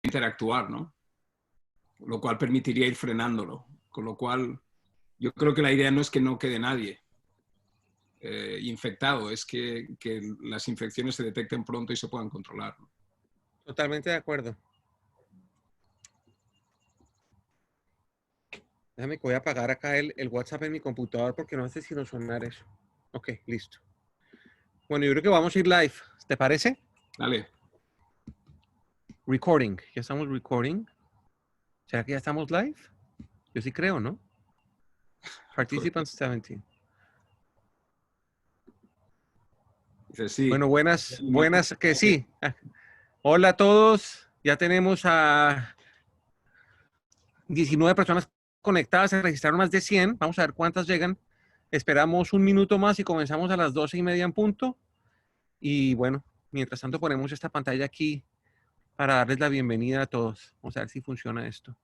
interactuar, ¿no? Lo cual permitiría ir frenándolo. Con lo cual, yo creo que la idea no es que no quede nadie infectado, es que las infecciones se detecten pronto y se puedan controlar, ¿no? Totalmente de acuerdo. Déjame que voy a apagar acá el WhatsApp en mi computador porque no sé si no sonar eso. Ok, listo. Bueno, yo creo que vamos a ir live. ¿Te parece? Dale. Recording. Ya estamos recording. ¿Será que ya estamos live? Yo sí creo, ¿no? Participants 17. Dice, sí. Bueno, buenas que sí. Hola a todos. Ya tenemos a 19 personas conectadas. Se registraron más de 100. Vamos a ver cuántas llegan. Esperamos un minuto más y comenzamos a las 12:30 en punto. Y bueno, mientras tanto ponemos esta pantalla aquí para darles la bienvenida a todos. Vamos a ver si funciona esto.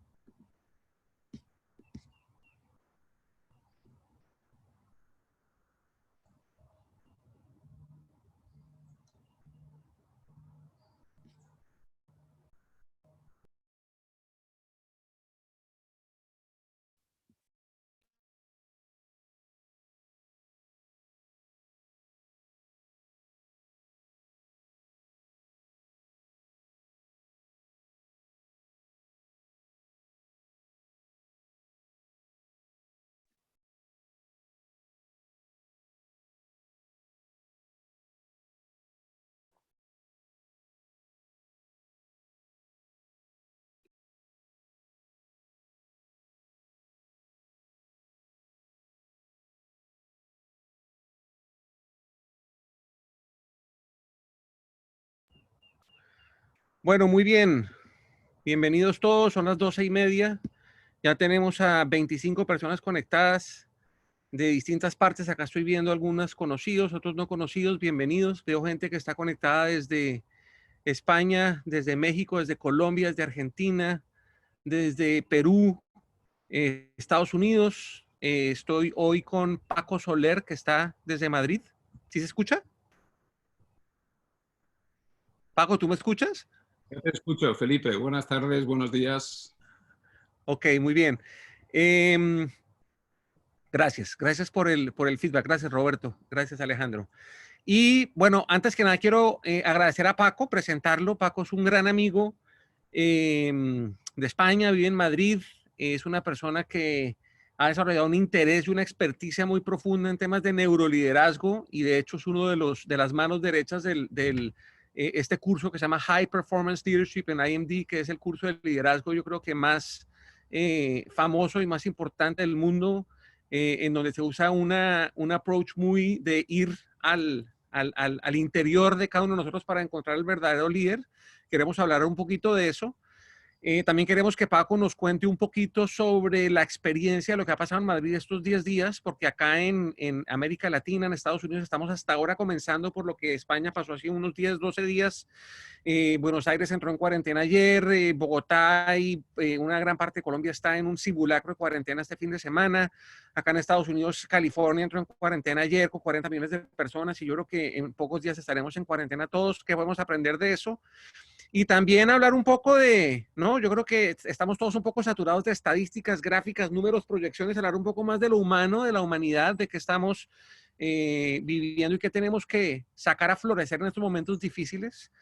Bueno, muy bien. Bienvenidos todos. Son las 12:30. Ya tenemos a 25 personas conectadas de distintas partes. Acá estoy viendo algunos conocidos, otros no conocidos. Bienvenidos. Veo gente que está conectada desde España, desde México, desde Colombia, desde Argentina, desde Perú, Estados Unidos. Estoy hoy con Paco Soler, que está desde Madrid. ¿Sí se escucha? Paco, ¿tú me escuchas? Yo te escucho, Felipe. Buenas tardes, buenos días. Ok, muy bien. Gracias por el feedback. Gracias, Roberto. Gracias, Alejandro. Y bueno, antes que nada quiero agradecer a Paco, presentarlo. Paco es un gran amigo de España, vive en Madrid. Es una persona que ha desarrollado un interés y una experticia muy profunda en temas de neuroliderazgo y de hecho es uno de las manos derechas este curso que se llama High Performance Leadership en IMD, que es el curso de liderazgo yo creo que más famoso y más importante del mundo, en donde se usa un approach muy de ir al interior de cada uno de nosotros para encontrar el verdadero líder. Queremos hablar un poquito de eso. También queremos que Paco nos cuente un poquito sobre la experiencia de lo que ha pasado en Madrid estos 10 días, porque acá en América Latina, en Estados Unidos, estamos hasta ahora comenzando por lo que España pasó hace unos 10, 12 días. Buenos Aires entró en cuarentena ayer, Bogotá y una gran parte de Colombia está en un simulacro de cuarentena este fin de semana. Acá en Estados Unidos, California entró en cuarentena ayer con 40 millones de personas y yo creo que en pocos días estaremos en cuarentena todos. ¿Qué podemos aprender de eso? Y también hablar un poco de, ¿no? Yo creo que estamos todos un poco saturados de estadísticas, gráficas, números, proyecciones, hablar un poco más de lo humano, de la humanidad, de qué estamos viviendo y qué tenemos que sacar a florecer en estos momentos difíciles.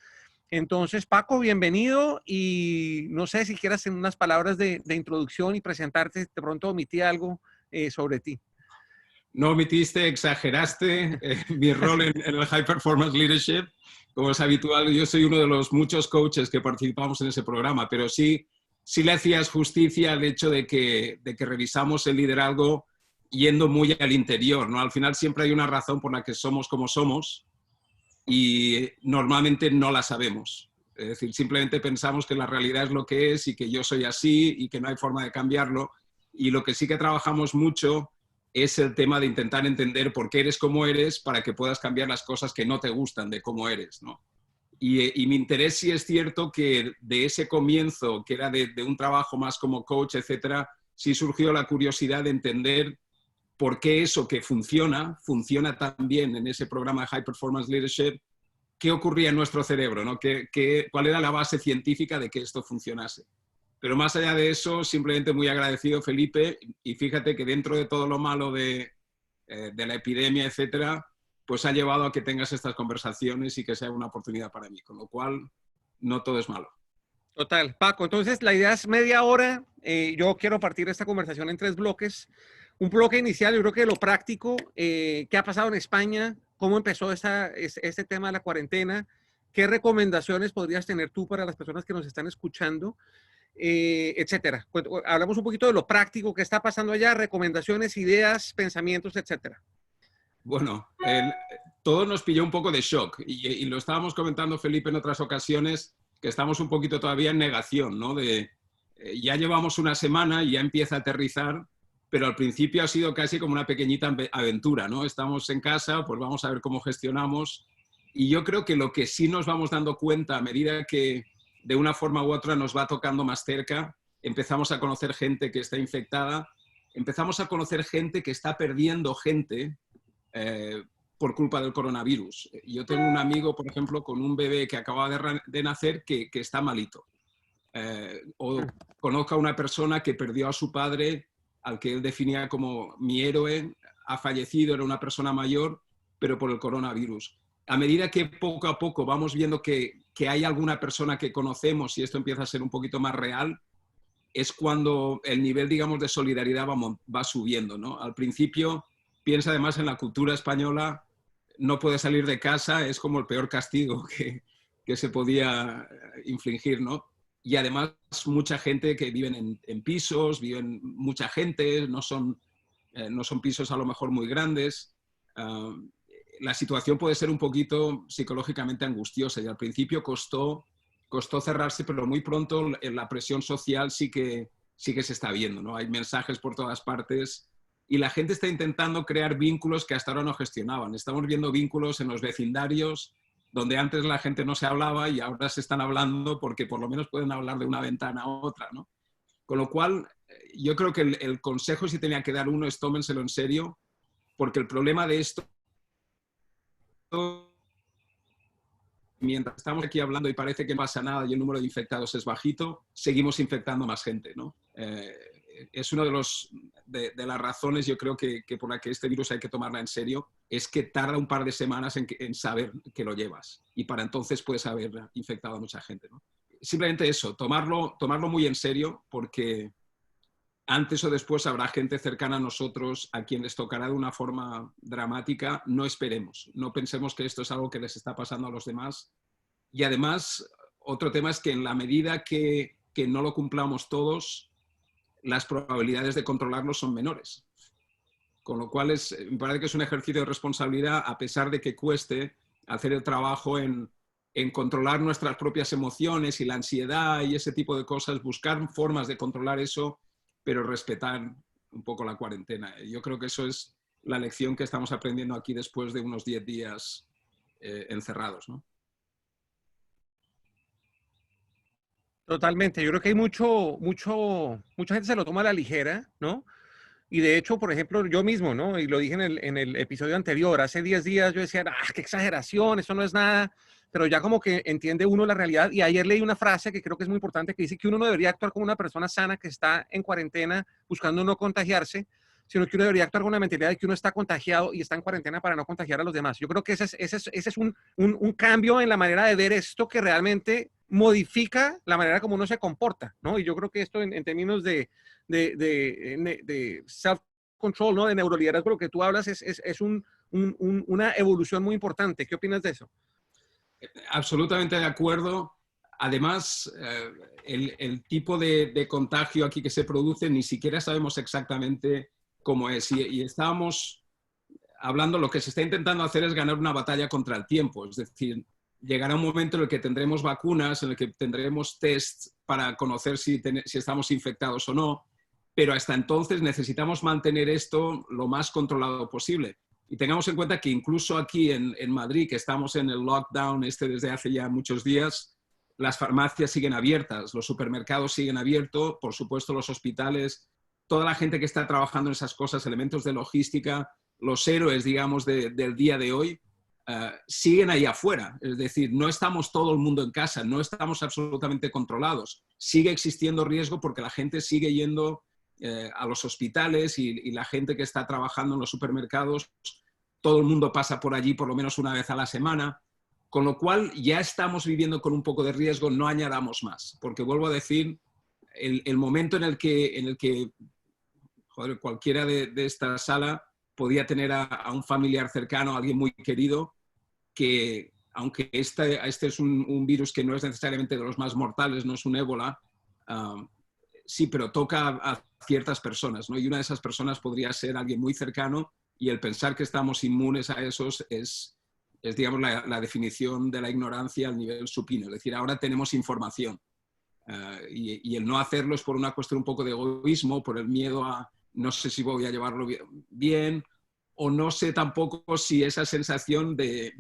Entonces, Paco, bienvenido y no sé si quieras en unas palabras de introducción y presentarte, de pronto omití algo sobre ti. No omitiste, exageraste mi rol en el High Performance Leadership. Como es habitual, yo soy uno de los muchos coaches que participamos en ese programa, pero sí le hacías justicia al hecho de que revisamos el liderazgo yendo muy al interior, ¿no? Al final siempre hay una razón por la que somos como somos y normalmente no la sabemos. Es decir, simplemente pensamos que la realidad es lo que es y que yo soy así y que no hay forma de cambiarlo. Y lo que sí que trabajamos mucho es el tema de intentar entender por qué eres como eres para que puedas cambiar las cosas que no te gustan de cómo eres, ¿no? Y mi interés sí es cierto que de ese comienzo, que era de un trabajo más como coach, etcétera, sí surgió la curiosidad de entender por qué eso que funciona tan bien en ese programa de High Performance Leadership qué ocurría en nuestro cerebro, ¿no? ¿Cuál era la base científica de que esto funcionase? Pero más allá de eso, simplemente muy agradecido, Felipe, y fíjate que dentro de todo lo malo de la epidemia, etcétera, pues ha llevado a que tengas estas conversaciones y que sea una oportunidad para mí, con lo cual no todo es malo. Total. Paco, entonces la idea es media hora. Yo quiero partir esta conversación en 3 bloques. Un bloque inicial, yo creo que lo práctico, qué ha pasado en España, cómo empezó este tema de la cuarentena, qué recomendaciones podrías tener tú para las personas que nos están escuchando, etcétera. Hablamos un poquito de lo práctico, qué está pasando allá, recomendaciones, ideas, pensamientos, etcétera. Bueno, todo nos pilló un poco de shock y lo estábamos comentando, Felipe, en otras ocasiones, que estamos un poquito todavía en negación, ¿no? Ya llevamos una semana y ya empieza a aterrizar, pero al principio ha sido casi como una pequeñita aventura, ¿no? Estamos en casa, pues vamos a ver cómo gestionamos. Y yo creo que lo que sí nos vamos dando cuenta a medida que de una forma u otra nos va tocando más cerca, empezamos a conocer gente que está infectada, empezamos a conocer gente que está perdiendo gente por culpa del coronavirus. Yo tengo un amigo, por ejemplo, con un bebé que acaba de nacer que está malito. O conozco a una persona que perdió a su padre, al que él definía como mi héroe, ha fallecido, era una persona mayor, pero por el coronavirus. A medida que poco a poco vamos viendo que hay alguna persona que conocemos y esto empieza a ser un poquito más real, es cuando el nivel, digamos, de solidaridad va subiendo, ¿no? Al principio, piensa además en la cultura española, no puedes salir de casa, es como el peor castigo que se podía infligir, ¿no? Y además mucha gente que viven en pisos, viven mucha gente, no son pisos a lo mejor muy grandes. La situación puede ser un poquito psicológicamente angustiosa y al principio costó cerrarse, pero muy pronto la presión social sí que se está viendo, ¿no? Hay mensajes por todas partes y la gente está intentando crear vínculos que hasta ahora no gestionaban. Estamos viendo vínculos en los vecindarios, donde antes la gente no se hablaba y ahora se están hablando porque por lo menos pueden hablar de una ventana a otra, ¿no? Con lo cual, yo creo que el consejo, si tenía que dar uno, es tómenselo en serio, porque el problema de esto, mientras estamos aquí hablando y parece que no pasa nada y el número de infectados es bajito, seguimos infectando más gente, ¿no? Es una de las razones, yo creo, que por la que este virus hay que tomarla en serio, es que tarda un par de semanas en saber que lo llevas y para entonces puedes haber infectado a mucha gente, ¿no? Simplemente eso, tomarlo muy en serio, porque antes o después habrá gente cercana a nosotros a quien les tocará de una forma dramática. No esperemos, no pensemos que esto es algo que les está pasando a los demás. Y además, otro tema es que en la medida que no lo cumplamos todos, las probabilidades de controlarlo son menores. Con lo cual me parece que es un ejercicio de responsabilidad, a pesar de que cueste hacer el trabajo en controlar nuestras propias emociones y la ansiedad y ese tipo de cosas, buscar formas de controlar eso, pero respetar un poco la cuarentena. Yo creo que eso es la lección que estamos aprendiendo aquí después de unos 10 días encerrados, ¿no? Totalmente. Yo creo que hay mucha gente se lo toma a la ligera, ¿no? Y de hecho, por ejemplo, yo mismo, ¿no? Y lo dije en el episodio anterior, hace 10 días yo decía, qué exageración, eso no es nada, pero ya como que entiende uno la realidad. Y ayer leí una frase que creo que es muy importante, que dice que uno no debería actuar como una persona sana que está en cuarentena buscando no contagiarse, sino que uno debería actuar con la mentalidad de que uno está contagiado y está en cuarentena para no contagiar a los demás. Yo creo que ese es un cambio en la manera de ver esto que realmente modifica la manera como uno se comporta, ¿no? Y yo creo que esto en términos de self-control, ¿no? De neuroliderazgo, lo que tú hablas es una evolución muy importante. ¿Qué opinas de eso? Absolutamente de acuerdo. Además, el tipo de contagio aquí que se produce ni siquiera sabemos exactamente cómo es. Y estábamos hablando, lo que se está intentando hacer es ganar una batalla contra el tiempo. Es decir, llegará un momento en el que tendremos vacunas, en el que tendremos tests para conocer si estamos infectados o no, pero hasta entonces necesitamos mantener esto lo más controlado posible. Y tengamos en cuenta que incluso aquí en Madrid, que estamos en el lockdown desde hace ya muchos días, las farmacias siguen abiertas, los supermercados siguen abiertos, por supuesto los hospitales, toda la gente que está trabajando en esas cosas, elementos de logística, los héroes, digamos, del día de hoy, siguen ahí afuera. Es decir, no estamos todo el mundo en casa, no estamos absolutamente controlados. Sigue existiendo riesgo porque la gente sigue yendo a los hospitales y la gente que está trabajando en los supermercados, todo el mundo pasa por allí por lo menos una vez a la semana, con lo cual ya estamos viviendo con un poco de riesgo, no añadamos más, porque vuelvo a decir, el momento en el que joder, cualquiera de esta sala podía tener a un familiar cercano, a alguien muy querido, que aunque este es un virus que no es necesariamente de los más mortales, no es un ébola, sí, pero toca a ciertas personas, ¿no? Y una de esas personas podría ser alguien muy cercano, y el pensar que estamos inmunes a esos es digamos, la definición de la ignorancia al nivel supino. Es decir, ahora tenemos información y el no hacerlo es por una cuestión un poco de egoísmo, por el miedo a no sé si voy a llevarlo bien, o no sé tampoco si esa sensación de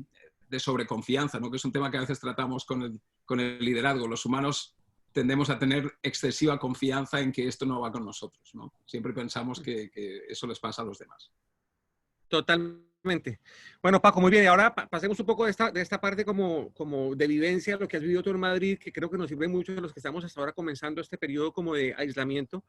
sobreconfianza, ¿no? Que es un tema que a veces tratamos con el liderazgo. Los humanos tendemos a tener excesiva confianza en que esto no va con nosotros, ¿no? Siempre pensamos que eso les pasa a los demás. Totalmente. Bueno, Paco, muy bien. Y ahora pasemos un poco de esta parte como de vivencia, lo que has vivido tú en Madrid, que creo que nos sirve mucho a los que estamos hasta ahora comenzando este periodo como de aislamiento.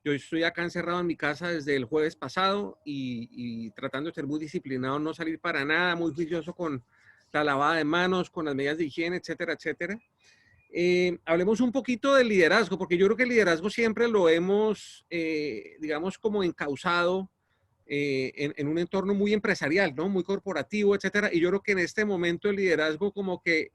Yo estoy acá encerrado en mi casa desde el jueves pasado y tratando de ser muy disciplinado, no salir para nada, muy juicioso con la lavada de manos, con las medidas de higiene, etcétera, etcétera. Hablemos un poquito del liderazgo, porque yo creo que el liderazgo siempre lo hemos, digamos, como encauzado en un entorno muy empresarial, ¿no? Muy corporativo, etcétera. Y yo creo que en este momento el liderazgo como que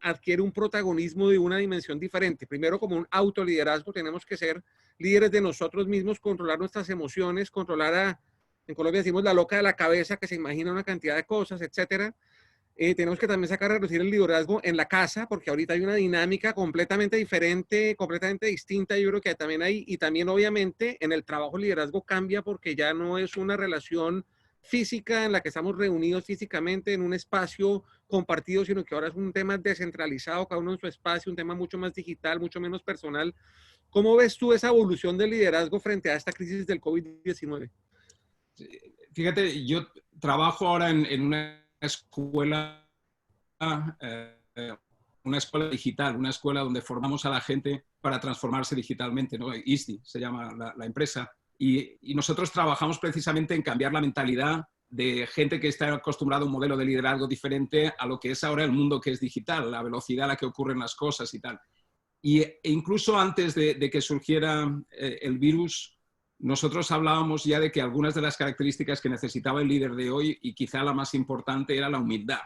adquiere un protagonismo de una dimensión diferente. Primero, como un autoliderazgo, tenemos que ser líderes de nosotros mismos, controlar nuestras emociones, controlar en Colombia decimos la loca de la cabeza, que se imagina una cantidad de cosas, etcétera. Tenemos que también sacar a reducir el liderazgo en la casa, porque ahorita hay una dinámica completamente diferente, completamente distinta. Yo creo que también hay, y también obviamente en el trabajo el liderazgo cambia porque ya no es una relación física en la que estamos reunidos físicamente en un espacio compartido, sino que ahora es un tema descentralizado, cada uno en su espacio, un tema mucho más digital, mucho menos personal. ¿Cómo ves tú esa evolución del liderazgo frente a esta crisis del COVID-19? Fíjate, yo trabajo ahora en una escuela, una escuela digital, una escuela donde formamos a la gente para transformarse digitalmente, ¿no? ISDI se llama la empresa. Y nosotros trabajamos precisamente en cambiar la mentalidad de gente que está acostumbrada a un modelo de liderazgo diferente a lo que es ahora el mundo que es digital, la velocidad a la que ocurren las cosas y tal. E incluso antes de que surgiera el virus, nosotros hablábamos ya de que algunas de las características que necesitaba el líder de hoy, y quizá la más importante, era la humildad.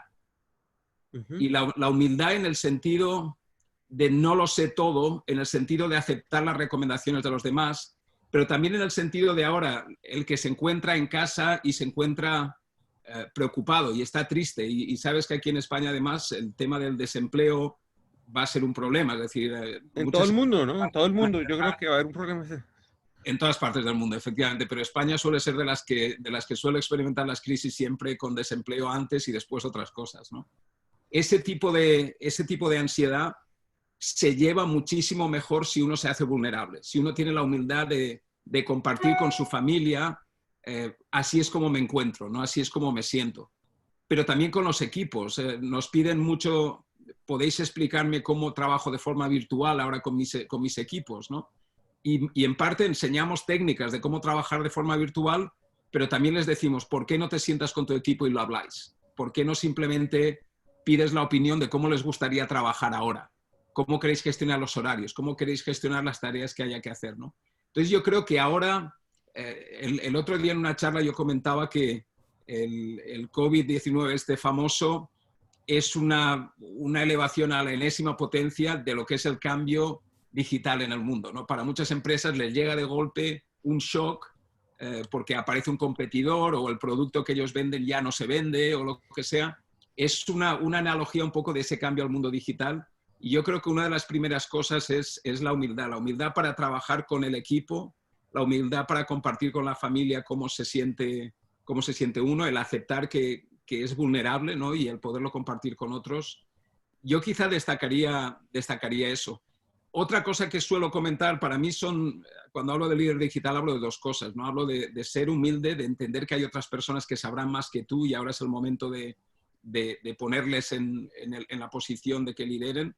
Y la humildad en el sentido de no lo sé todo, en el sentido de aceptar las recomendaciones de los demás, pero también en el sentido de ahora, el que se encuentra en casa y se encuentra preocupado y está triste. Y sabes que aquí en España, además, el tema del desempleo va a ser un problema. Es decir, en todo el mundo, ¿no? En todo el mundo. Yo creo que va a haber un problema. En todas partes del mundo, efectivamente, pero España suele ser de las que suele experimentar las crisis siempre con desempleo antes y después otras cosas, ¿no? Ese tipo de ansiedad se lleva muchísimo mejor si uno se hace vulnerable, si uno tiene la humildad de compartir con su familia, así es como me encuentro, ¿no? Así es como me siento. Pero también con los equipos, nos piden mucho, podéis explicarme cómo trabajo de forma virtual ahora con mis equipos, ¿no? Y en parte enseñamos técnicas de cómo trabajar de forma virtual, pero también les decimos, ¿por qué no te sientas con tu equipo y lo habláis? ¿Por qué no simplemente pides la opinión de cómo les gustaría trabajar ahora? ¿Cómo queréis gestionar los horarios? ¿Cómo queréis gestionar las tareas que haya que hacer, ¿no? Entonces yo creo que ahora, el otro día en una charla yo comentaba que el COVID-19, este famoso, es una elevación a la enésima potencia de lo que es el cambio digital en el mundo, ¿no? Para muchas empresas les llega de golpe un shock porque aparece un competidor o el producto que ellos venden ya no se vende o lo que sea. Es una analogía un poco de ese cambio al mundo digital, y yo creo que una de las primeras cosas es la humildad para trabajar con el equipo, la humildad para compartir con la familia cómo se siente uno, el aceptar que es vulnerable, ¿no? Y el poderlo compartir con otros. Yo quizá destacaría eso. Otra cosa que suelo comentar, para mí cuando hablo de líder digital hablo de dos cosas, ¿no? Hablo de ser humilde, de entender que hay otras personas que sabrán más que tú y ahora es el momento de de ponerles en la posición de que lideren,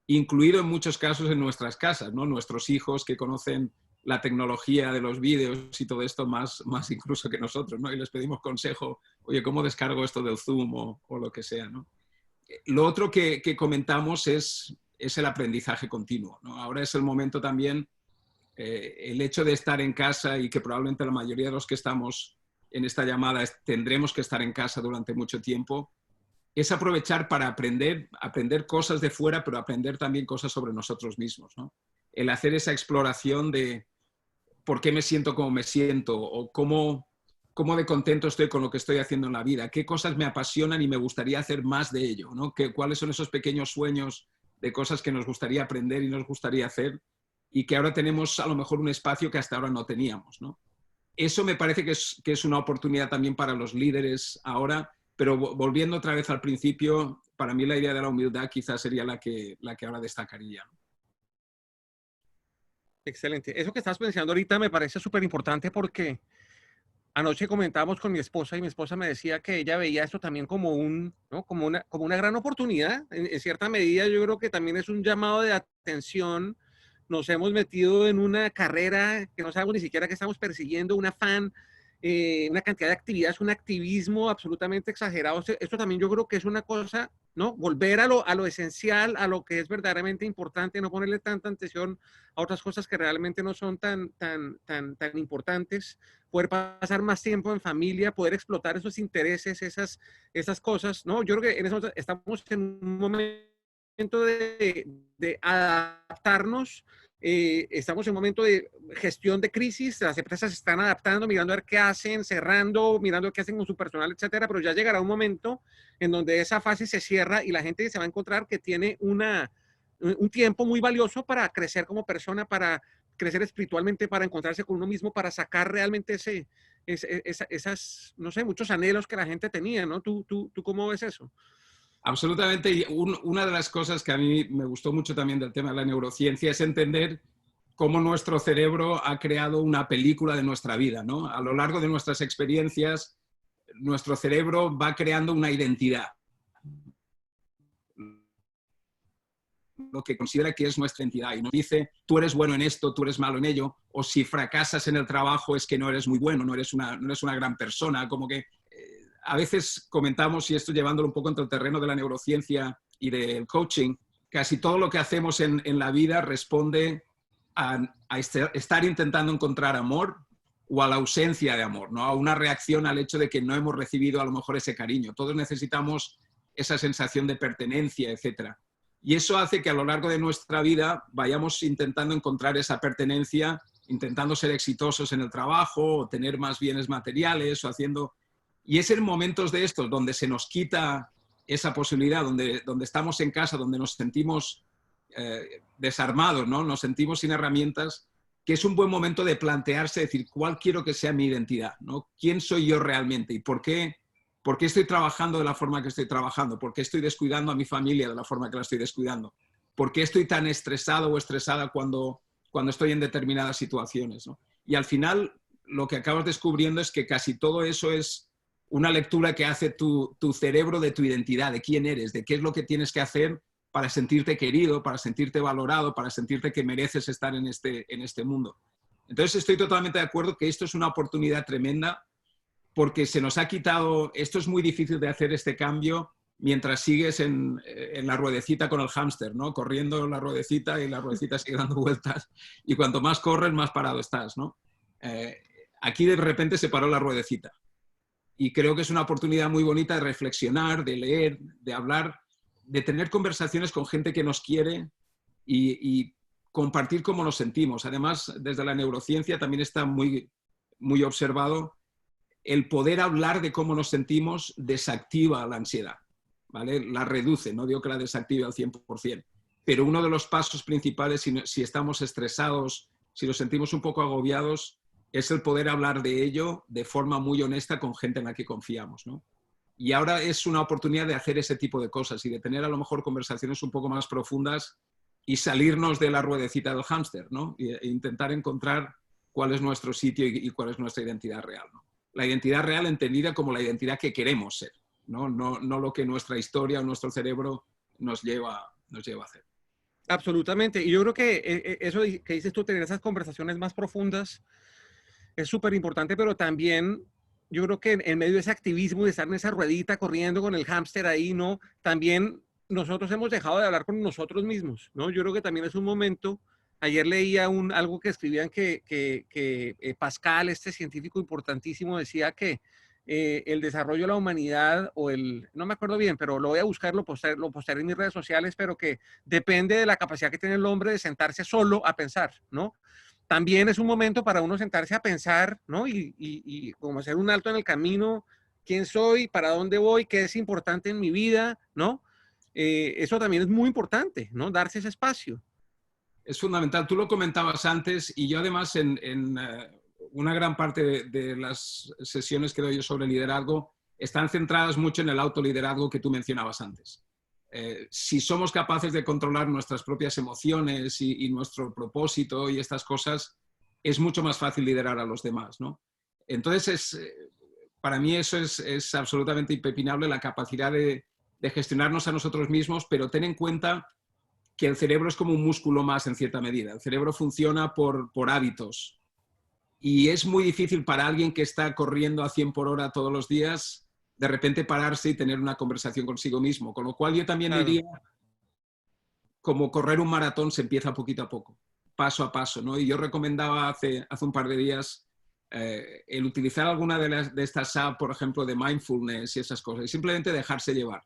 incluido en muchos casos en nuestras casas, ¿no? Nuestros hijos que conocen la tecnología de los vídeos y todo esto más incluso que nosotros, ¿no? Y les pedimos consejo, oye, ¿cómo descargo esto del Zoom o lo que sea, ¿no? Lo otro que comentamos es el aprendizaje continuo, ¿no? Ahora es el momento también, el hecho de estar en casa y que probablemente la mayoría de los que estamos en esta llamada tendremos que estar en casa durante mucho tiempo, es aprovechar para aprender cosas de fuera, pero aprender también cosas sobre nosotros mismos, ¿no? El hacer esa exploración de por qué me siento como me siento o cómo de contento estoy con lo que estoy haciendo en la vida, qué cosas me apasionan y me gustaría hacer más de ello, ¿no? Cuáles son esos pequeños sueños de cosas que nos gustaría aprender y nos gustaría hacer y que ahora tenemos a lo mejor un espacio que hasta ahora no teníamos, ¿no? Eso me parece que es una oportunidad también para los líderes ahora, pero volviendo otra vez al principio, para mí la idea de la humildad quizás sería la que ahora destacaría. Excelente. Eso que estás pensando ahorita me parece súper importante porque anoche comentábamos con mi esposa y mi esposa me decía que ella veía esto también como ¿no? como una gran oportunidad. En cierta medida yo creo que también es un llamado de atención. Nos hemos metido en una carrera que no sabemos ni siquiera qué estamos persiguiendo, un afán, una cantidad de actividades, un activismo absolutamente exagerado. Esto también yo creo que es una cosa, ¿no? Volver a lo esencial, a lo que es verdaderamente importante, no ponerle tanta atención a otras cosas que realmente no son tan importantes, poder pasar más tiempo en familia, poder explotar esos intereses, esas cosas, ¿no? Yo creo que en eso estamos en un momento de adaptarnos. Estamos en un momento de gestión de crisis, las empresas se están adaptando, mirando a ver qué hacen, cerrando, mirando qué hacen con su personal, etcétera, pero ya llegará un momento en donde esa fase se cierra y la gente se va a encontrar que tiene un tiempo muy valioso para crecer como persona, para crecer espiritualmente, para encontrarse con uno mismo, para sacar realmente esas, no sé, muchos anhelos que la gente tenía, ¿no? ¿Tú cómo ves eso? Absolutamente. Y una de las cosas que a mí me gustó mucho también del tema de la neurociencia es entender cómo nuestro cerebro ha creado una película de nuestra vida, ¿no? A lo largo de nuestras experiencias, nuestro cerebro va creando una identidad, lo que considera que es nuestra identidad y nos dice, tú eres bueno en esto, tú eres malo en ello, o si fracasas en el trabajo es que no eres muy bueno, no eres una gran persona, como que a veces comentamos, y esto llevándolo un poco entre el terreno de la neurociencia y del coaching, casi todo lo que hacemos en la vida responde a estar intentando encontrar amor o a la ausencia de amor, ¿no? A una reacción al hecho de que no hemos recibido a lo mejor ese cariño. Todos necesitamos esa sensación de pertenencia, etc. Y eso hace que a lo largo de nuestra vida vayamos intentando encontrar esa pertenencia, intentando ser exitosos en el trabajo, o tener más bienes materiales, o haciendo... Y es en momentos de estos donde se nos quita esa posibilidad, donde estamos en casa, donde nos sentimos desarmados, ¿no? Nos sentimos sin herramientas, que es un buen momento de plantearse, decir, ¿cuál quiero que sea mi identidad, ¿no? ¿Quién soy yo realmente? ¿Y por qué estoy trabajando de la forma que estoy trabajando? ¿Por qué estoy descuidando a mi familia de la forma que la estoy descuidando? ¿Por qué estoy tan estresado o estresada cuando estoy en determinadas situaciones, ¿no? Y al final, lo que acabas descubriendo es que casi todo eso es una lectura que hace tu cerebro de tu identidad, de quién eres, de qué es lo que tienes que hacer para sentirte querido, para sentirte valorado, para sentirte que mereces estar en este mundo. Entonces estoy totalmente de acuerdo que esto es una oportunidad tremenda porque se nos ha quitado, esto es muy difícil de hacer este cambio mientras sigues en la ruedecita con el hámster, ¿no? Corriendo la ruedecita y la ruedecita sigue dando vueltas y cuanto más corres, más parado estás, ¿no? Aquí de repente se paró la ruedecita. Y creo que es una oportunidad muy bonita de reflexionar, de leer, de hablar, de tener conversaciones con gente que nos quiere y compartir cómo nos sentimos. Además, desde la neurociencia también está muy, muy observado el poder hablar de cómo nos sentimos desactiva la ansiedad, ¿vale? La reduce, no digo que la desactive al 100%, pero uno de los pasos principales, si estamos estresados, si nos sentimos un poco agobiados, es el poder hablar de ello de forma muy honesta con gente en la que confiamos, ¿no? Y ahora es una oportunidad de hacer ese tipo de cosas y de tener a lo mejor conversaciones un poco más profundas y salirnos de la ruedecita del hámster, ¿no? E intentar encontrar cuál es nuestro sitio y cuál es nuestra identidad real, ¿no? La identidad real entendida como la identidad que queremos ser, no lo que nuestra historia o nuestro cerebro nos lleva a hacer. Absolutamente. Y yo creo que eso que dices tú, tener esas conversaciones más profundas, es súper importante, pero también yo creo que en medio de ese activismo, de estar en esa ruedita corriendo con el hámster ahí, ¿no? También nosotros hemos dejado de hablar con nosotros mismos, ¿no? Yo creo que también es un momento. Ayer leía algo que escribían que Pascal, este científico importantísimo, decía que el desarrollo de la humanidad, no me acuerdo bien, pero lo voy a buscar, lo postearé en mis redes sociales, pero que depende de la capacidad que tiene el hombre de sentarse solo a pensar, ¿no? También es un momento para uno sentarse a pensar, ¿no? Y como hacer un alto en el camino, quién soy, para dónde voy, qué es importante en mi vida, ¿no? Eso también es muy importante, ¿no? Darse ese espacio. Es fundamental. Tú lo comentabas antes y yo además en una gran parte de las sesiones que doy yo sobre liderazgo están centradas mucho en el autoliderazgo que tú mencionabas antes. Si somos capaces de controlar nuestras propias emociones y nuestro propósito y estas cosas, es mucho más fácil liderar a los demás, ¿no? Entonces, para mí eso es absolutamente impepinable, la capacidad de gestionarnos a nosotros mismos, pero ten en cuenta que el cerebro es como un músculo más en cierta medida. El cerebro funciona por hábitos. Y es muy difícil para alguien que está corriendo a 100 por hora todos los días de repente pararse y tener una conversación consigo mismo. Con lo cual yo también diría, como correr un maratón se empieza poquito a poco, paso a paso, ¿no? Y yo recomendaba hace un par de días el utilizar alguna de estas apps, por ejemplo, de mindfulness y esas cosas, y simplemente dejarse llevar.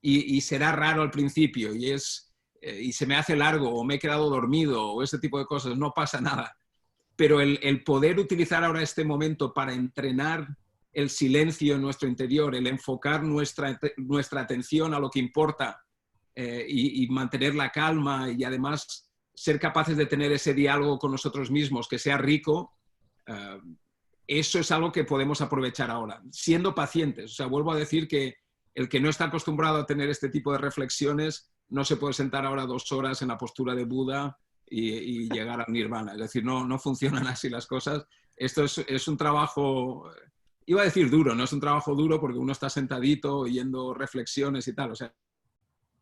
Y será raro al principio y se me hace largo o me he quedado dormido o ese tipo de cosas, no pasa nada. Pero el poder utilizar ahora este momento para entrenar el silencio en nuestro interior, el enfocar nuestra atención a lo que importa y mantener la calma y además ser capaces de tener ese diálogo con nosotros mismos que sea rico, eso es algo que podemos aprovechar ahora, siendo pacientes. O sea, vuelvo a decir que el que no está acostumbrado a tener este tipo de reflexiones no se puede sentar ahora 2 horas en la postura de Buda y llegar al nirvana. Es decir, no funcionan así las cosas. Esto es un trabajo, iba a decir duro, no es un trabajo duro porque uno está sentadito oyendo reflexiones y tal. O sea,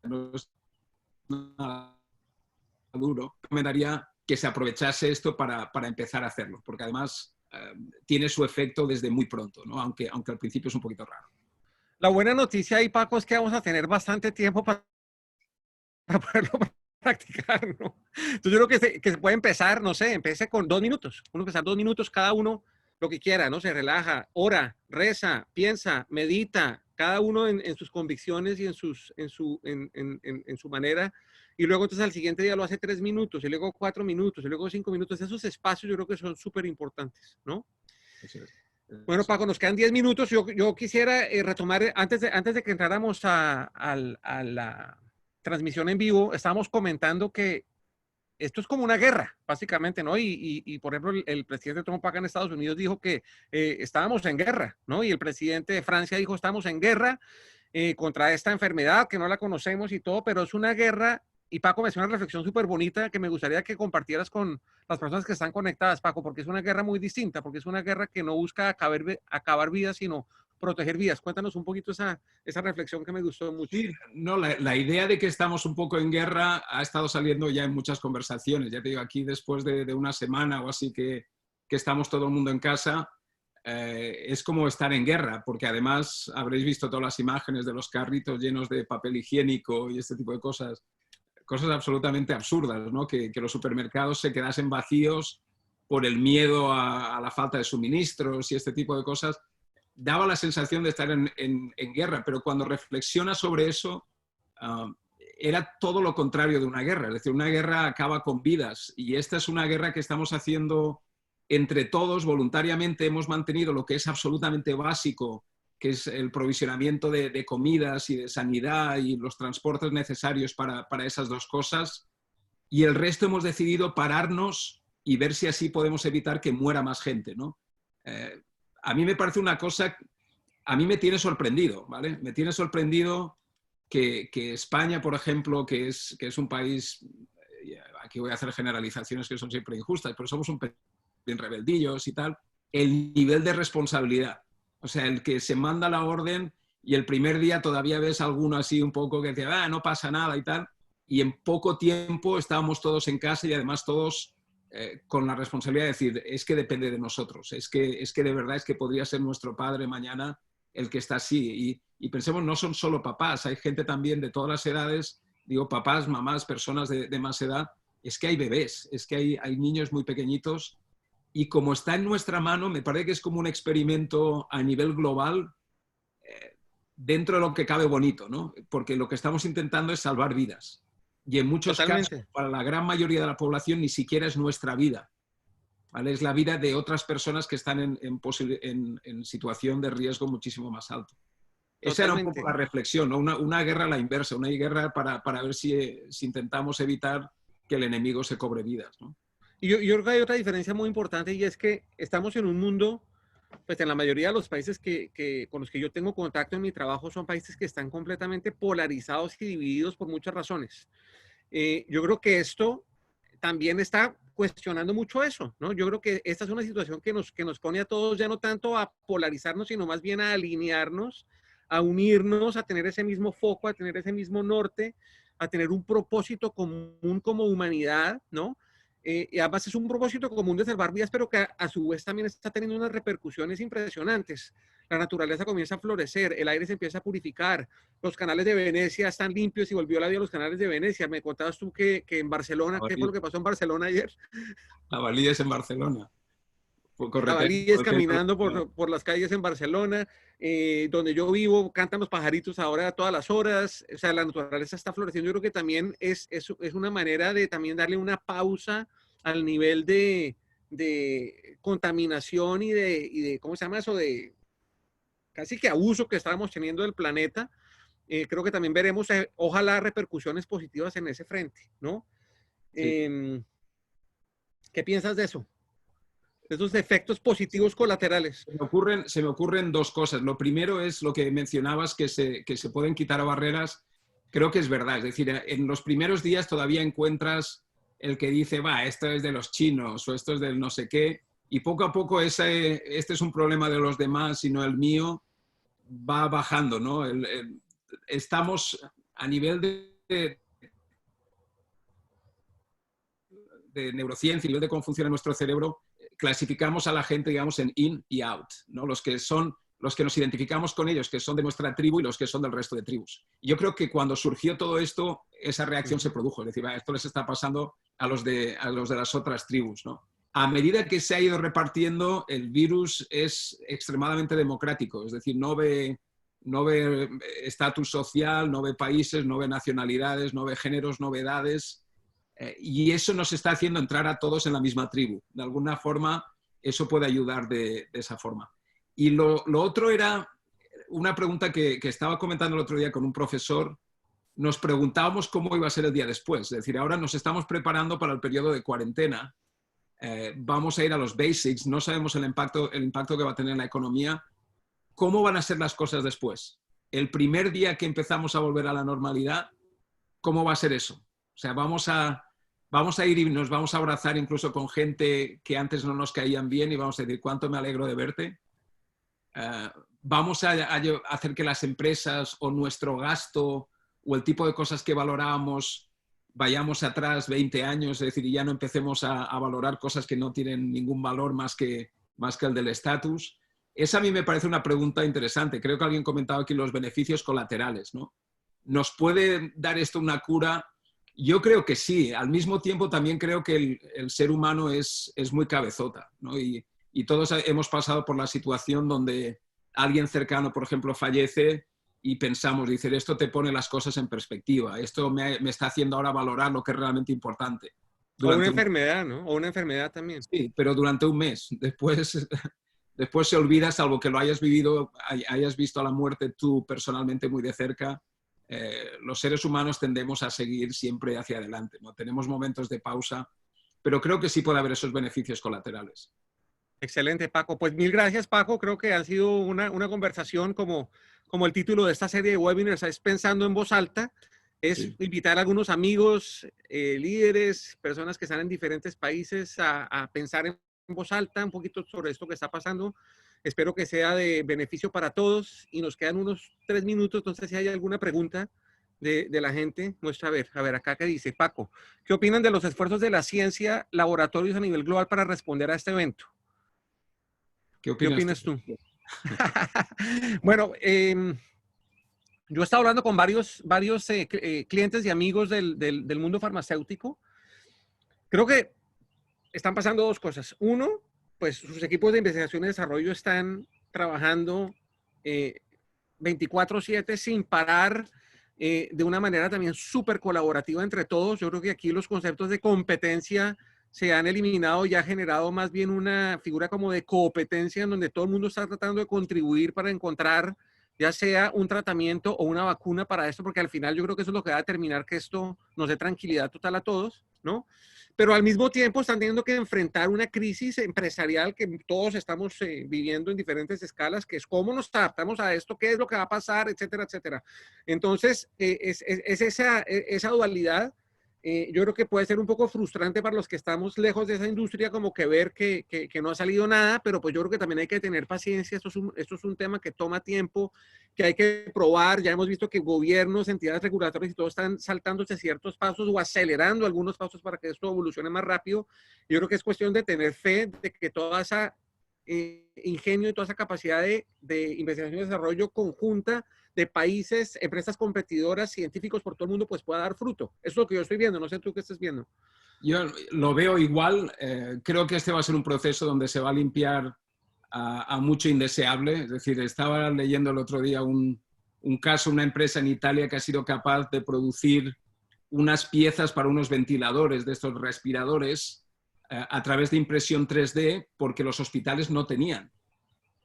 no es nada duro. Me daría que se aprovechase esto para empezar a hacerlo, porque además tiene su efecto desde muy pronto, ¿no? Aunque al principio es un poquito raro. La buena noticia ahí, Paco, es que vamos a tener bastante tiempo para poderlo practicar, ¿no? Entonces yo creo que se puede empezar, no sé, empiece con 2 minutos. Uno empezar 2 minutos cada uno, lo que quiera, ¿no? Se relaja, ora, reza, piensa, medita, cada uno en sus convicciones y en su manera. Y luego entonces al siguiente día lo hace 3 minutos, y luego 4 minutos, y luego 5 minutos. Esos espacios yo creo que son súper importantes, ¿no? Así es. Bueno, Paco, nos quedan 10 minutos. Yo quisiera retomar, antes de que entráramos a la transmisión en vivo, estábamos comentando que esto es como una guerra, básicamente, ¿no? Y por ejemplo, el presidente Trump acá en Estados Unidos dijo que estábamos en guerra, ¿no? Y el presidente de Francia dijo, estamos en guerra contra esta enfermedad que no la conocemos y todo, pero es una guerra. Y Paco me hace una reflexión súper bonita que me gustaría que compartieras con las personas que están conectadas, Paco, porque es una guerra muy distinta, porque es una guerra que no busca acabar vidas, sino proteger vidas. Cuéntanos un poquito esa reflexión que me gustó mucho. Sí, no, la idea de que estamos un poco en guerra ha estado saliendo ya en muchas conversaciones. Ya te digo, aquí después de una semana o así que estamos todo el mundo en casa, es como estar en guerra, porque además habréis visto todas las imágenes de los carritos llenos de papel higiénico y este tipo de cosas absolutamente absurdas, ¿no? Que los supermercados se quedasen vacíos por el miedo a la falta de suministros y este tipo de cosas. Daba la sensación de estar en guerra, pero cuando reflexionas sobre eso, era todo lo contrario de una guerra. Es decir, una guerra acaba con vidas y esta es una guerra que estamos haciendo entre todos voluntariamente. Hemos mantenido lo que es absolutamente básico, que es el provisionamiento de comidas y de sanidad y los transportes necesarios para esas 2 cosas. Y el resto hemos decidido pararnos y ver si así podemos evitar que muera más gente, ¿no? A mí me parece una cosa, a mí me tiene sorprendido, ¿vale? Me tiene sorprendido que España, por ejemplo, que es un país, aquí voy a hacer generalizaciones que son siempre injustas, pero somos un país bien rebeldillos y tal, el nivel de responsabilidad. O sea, el que se manda la orden y el primer día todavía ves a alguno así un poco que dice, ah, no pasa nada y tal, y en poco tiempo estábamos todos en casa y además todos con la responsabilidad de decir, es que depende de nosotros, es que de verdad es que podría ser nuestro padre mañana el que está así. Y pensemos, no son solo papás, hay gente también de todas las edades, digo papás, mamás, personas de más edad, es que hay bebés, es que hay niños muy pequeñitos y como está en nuestra mano, me parece que es como un experimento a nivel global dentro de lo que cabe bonito, ¿no? Porque lo que estamos intentando es salvar vidas. Y en muchos casos, para la gran mayoría de la población, ni siquiera es nuestra vida, ¿vale? Es la vida de otras personas que están en situación de riesgo muchísimo más alto. Esa era un poco la reflexión, ¿no? Una guerra a la inversa, una guerra para ver si intentamos evitar que el enemigo se cobre vidas, ¿no? Y yo creo que hay otra diferencia muy importante y es que estamos en un mundo, pues en la mayoría de los países con los que yo tengo contacto en mi trabajo son países que están completamente polarizados y divididos por muchas razones. Yo creo que esto también está cuestionando mucho eso, ¿no? Yo creo que esta es una situación que nos pone a todos ya no tanto a polarizarnos, sino más bien a alinearnos, a unirnos, a tener ese mismo foco, a tener ese mismo norte, a tener un propósito común como humanidad, ¿no? Y además es un propósito común de salvar vidas, pero que a su vez también está teniendo unas repercusiones impresionantes. La naturaleza comienza a florecer, el aire se empieza a purificar, los canales de Venecia están limpios y volvió la vida a los canales de Venecia. Me contabas tú que en Barcelona, ¿qué fue lo que pasó en Barcelona ayer? Jabalíes en Barcelona. Jabalíes caminando por las calles en Barcelona, donde yo vivo, cantan los pajaritos ahora a todas las horas, o sea, la naturaleza está floreciendo. Yo creo que también es una manera de también darle una pausa al nivel de contaminación y de, ¿cómo se llama eso? De casi que abuso que estábamos teniendo del planeta. Creo que también veremos, ojalá, repercusiones positivas en ese frente, ¿no? Sí. ¿Qué piensas de eso? Esos efectos positivos colaterales. Se me ocurren dos cosas. Lo primero es lo que mencionabas, que se pueden quitar barreras. Creo que es verdad. Es decir, en los primeros días todavía encuentras el que dice, va, esto es de los chinos o esto es del no sé qué. Y poco a poco este es un problema de los demás y no el mío, va bajando, ¿no? Estamos a nivel de neurociencia, a nivel de cómo funciona nuestro cerebro, clasificamos a la gente, digamos, en in y out, ¿no? Los que nos identificamos con ellos, que son de nuestra tribu, y los que son del resto de tribus. Y yo creo que cuando surgió todo esto, esa reacción se produjo. Es decir, esto les está pasando a los de las otras tribus, ¿no? A medida que se ha ido repartiendo, el virus es extremadamente democrático. Es decir, no ve estatus social, no ve países, no ve nacionalidades, no ve géneros, no ve edades. Y eso nos está haciendo entrar a todos en la misma tribu. De alguna forma, eso puede ayudar de esa forma. Y lo otro era una pregunta que estaba comentando el otro día con un profesor. Nos preguntábamos cómo iba a ser el día después. Es decir, ahora nos estamos preparando para el periodo de cuarentena. Vamos a ir a los basics. No sabemos el impacto que va a tener en la economía. ¿Cómo van a ser las cosas después? El primer día que empezamos a volver a la normalidad, ¿cómo va a ser eso? O sea, vamos a ir y nos vamos a abrazar incluso con gente que antes no nos caían bien y vamos a decir, ¿cuánto me alegro de verte? Vamos a hacer que las empresas o nuestro gasto o el tipo de cosas que valorábamos vayamos atrás 20 años, es decir, y ya no empecemos a valorar cosas que no tienen ningún valor más que el del estatus. Esa a mí me parece una pregunta interesante. Creo que alguien comentaba aquí los beneficios colaterales, ¿no? ¿Nos puede dar esto una cura? Yo creo que sí. Al mismo tiempo también creo que el ser humano es muy cabezota, ¿no? Y todos hemos pasado por la situación donde alguien cercano, por ejemplo, fallece y pensamos, dice, esto te pone las cosas en perspectiva, esto me está haciendo ahora valorar lo que es realmente importante. O una enfermedad, ¿no? O una enfermedad también. Sí, pero durante un mes. Después se olvida, salvo que lo hayas vivido, hayas visto a la muerte tú personalmente muy de cerca. Los seres humanos tendemos a seguir siempre hacia adelante, ¿no? Tenemos momentos de pausa, pero creo que sí puede haber esos beneficios colaterales. Excelente, Paco. Pues mil gracias, Paco. Creo que ha sido una conversación como el título de esta serie de webinars, es Pensando en Voz Alta. Es sí. Invitar a algunos amigos, líderes, personas que están en diferentes países a pensar en voz alta un poquito sobre esto que está pasando Espero que sea de beneficio para todos y nos quedan unos 3 minutos, entonces si hay alguna pregunta de la gente, muestra a ver acá qué dice Paco. ¿Qué opinan de los esfuerzos de la ciencia, laboratorios a nivel global para responder a este evento? ¿Qué ¿Qué opinas opinas tú? Bueno, yo he estado hablando con varios clientes y amigos del mundo farmacéutico. Creo que están pasando dos cosas. Uno, pues sus equipos de investigación y desarrollo están trabajando 24/7 sin parar, de una manera también súper colaborativa entre todos. Yo creo que aquí los conceptos de competencia se han eliminado y ha generado más bien una figura como de competencia en donde todo el mundo está tratando de contribuir para encontrar ya sea un tratamiento o una vacuna para esto, porque al final yo creo que eso es lo que va a determinar que esto nos dé tranquilidad total a todos, ¿no? Pero al mismo tiempo están teniendo que enfrentar una crisis empresarial que todos estamos viviendo en diferentes escalas, que es cómo nos adaptamos a esto, qué es lo que va a pasar, etcétera, etcétera. Entonces, es esa dualidad. Yo creo que puede ser un poco frustrante para los que estamos lejos de esa industria, como que ver que no ha salido nada, pero pues yo creo que también hay que tener paciencia. Esto es un tema que toma tiempo, que hay que probar. Ya hemos visto que gobiernos, entidades regulatorias y todo están saltándose ciertos pasos o acelerando algunos pasos para que esto evolucione más rápido. Yo creo que es cuestión de tener fe de que toda esa ingenio y toda esa capacidad de investigación y desarrollo conjunta de países, empresas competidoras, científicos por todo el mundo, pues pueda dar fruto. Eso es lo que yo estoy viendo. No sé tú qué estés viendo. Yo lo veo igual. Creo que este va a ser un proceso donde se va a limpiar a mucho indeseable. Es decir, estaba leyendo el otro día un caso, una empresa en Italia que ha sido capaz de producir unas piezas para unos ventiladores de estos respiradores a través de impresión 3D porque los hospitales no tenían.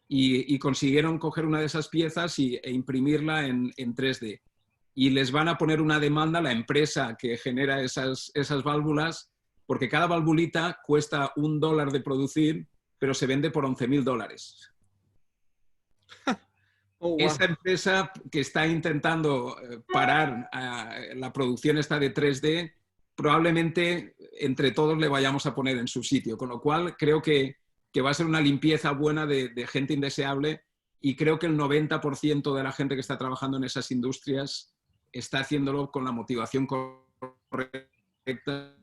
Y consiguieron coger una de esas piezas e imprimirla en 3D. Y les van a poner una demanda a la empresa que genera esas válvulas, porque cada valvulita cuesta $1 de producir, pero se vende por $11.000. Oh, wow. Esa empresa que está intentando parar la producción esta de 3D, probablemente entre todos le vayamos a poner en su sitio, con lo cual creo que va a ser una limpieza buena de gente indeseable, y creo que el 90% de la gente que está trabajando en esas industrias está haciéndolo con la motivación correcta,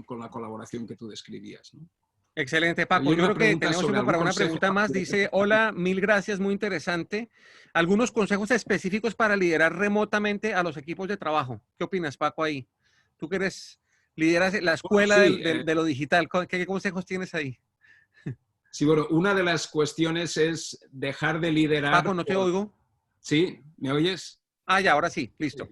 con la colaboración que tú describías, ¿no? Excelente, Paco. Yo creo que tenemos tiempo para una pregunta más. Dice, hola, mil gracias, muy interesante. ¿Algunos consejos específicos para liderar remotamente a los equipos de trabajo? ¿Qué opinas, Paco, ahí? Tú que lideras la escuela de lo digital. ¿Qué consejos tienes ahí? Sí, bueno, una de las cuestiones es dejar de liderar... Paco, no te oigo. ¿Sí? ¿Me oyes? Ah, ya, ahora sí, listo.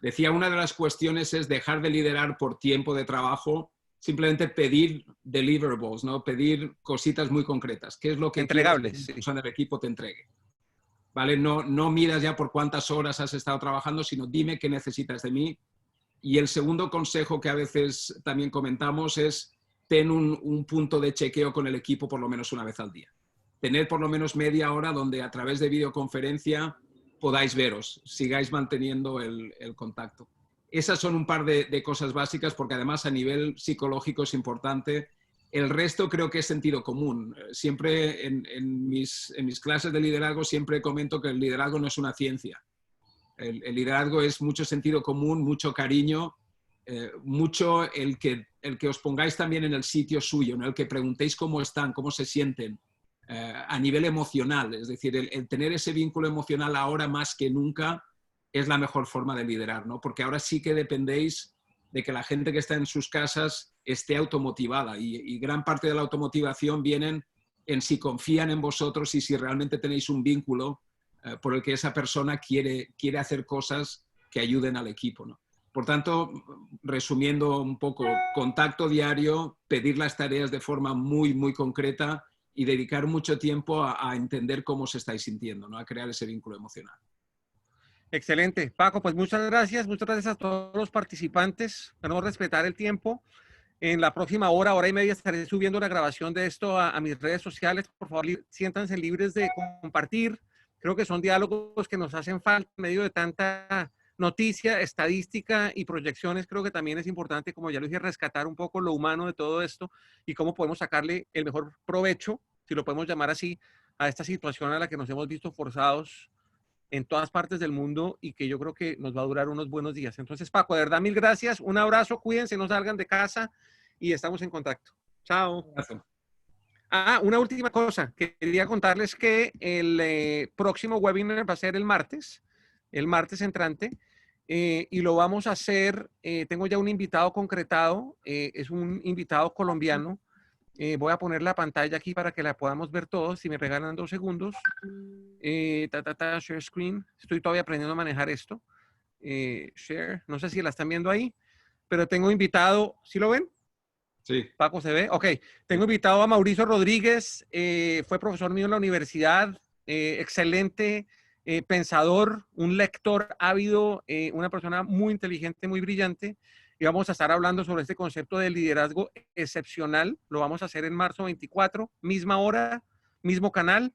Decía, una de las cuestiones es dejar de liderar por tiempo de trabajo, simplemente pedir deliverables, ¿no? Pedir cositas muy concretas. ¿Qué es lo que entregables, quieres que la persona del equipo te entregue? ¿Vale? No miras ya por cuántas horas has estado trabajando, sino dime qué necesitas de mí. Y el segundo consejo que a veces también comentamos es ten un punto de chequeo con el equipo por lo menos una vez al día. Tener por lo menos media hora donde a través de videoconferencia podáis veros, sigáis manteniendo el contacto. Esas son un par de cosas básicas, porque además a nivel psicológico es importante. El resto creo que es sentido común. Siempre en mis clases de liderazgo siempre comento que el liderazgo no es una ciencia. El liderazgo es mucho sentido común, mucho cariño, mucho el que os pongáis también en el sitio suyo, ¿no? El que preguntéis cómo están, cómo se sienten a nivel emocional. Es decir, el tener ese vínculo emocional ahora más que nunca es la mejor forma de liderar, ¿no? Porque ahora sí que dependéis de que la gente que está en sus casas esté automotivada, y gran parte de la automotivación viene en si confían en vosotros y si realmente tenéis un vínculo por el que esa persona quiere hacer cosas que ayuden al equipo, ¿no? Por tanto, resumiendo un poco, contacto diario, pedir las tareas de forma muy, muy concreta y dedicar mucho tiempo a entender cómo os estáis sintiendo, ¿no? A crear ese vínculo emocional. Excelente. Paco, pues muchas gracias a todos los participantes. Vamos a respetar el tiempo. En la próxima hora y media estaré subiendo la grabación de esto a mis redes sociales. Por favor, siéntanse libres de compartir. Creo que son diálogos que nos hacen falta en medio de tanta noticia, estadística y proyecciones. Creo que también es importante, como ya lo dije, rescatar un poco lo humano de todo esto y cómo podemos sacarle el mejor provecho si lo podemos llamar así, a esta situación a la que nos hemos visto forzados en todas partes del mundo y que yo creo que nos va a durar unos buenos días. Entonces, Paco, de verdad, mil gracias, un abrazo, cuídense, no salgan de casa y estamos en contacto. Chao. Gracias. Ah, una última cosa. Quería contarles que el próximo webinar va a ser el martes entrante, y lo vamos a hacer, tengo ya un invitado concretado, es un invitado colombiano. Voy a poner la pantalla aquí para que la podamos ver todos, si me regalan 2 segundos. Share screen. Estoy todavía aprendiendo a manejar esto. Share, no sé si la están viendo ahí, pero tengo invitado, ¿sí lo ven? Sí. Paco, ¿se ve? Ok. Tengo invitado a Mauricio Rodríguez, fue profesor mío en la universidad, excelente pensador, un lector ávido, una persona muy inteligente, muy brillante. Y vamos a estar hablando sobre este concepto de liderazgo excepcional. Lo vamos a hacer en marzo 24, misma hora, mismo canal.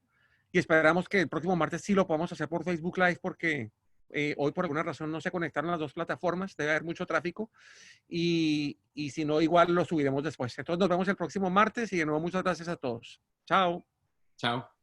Y esperamos que el próximo martes sí lo podamos hacer por Facebook Live porque hoy por alguna razón no se conectaron las 2 plataformas, debe haber mucho tráfico y si no, igual lo subiremos después. Entonces nos vemos el próximo martes y de nuevo muchas gracias a todos. Chao. Chao.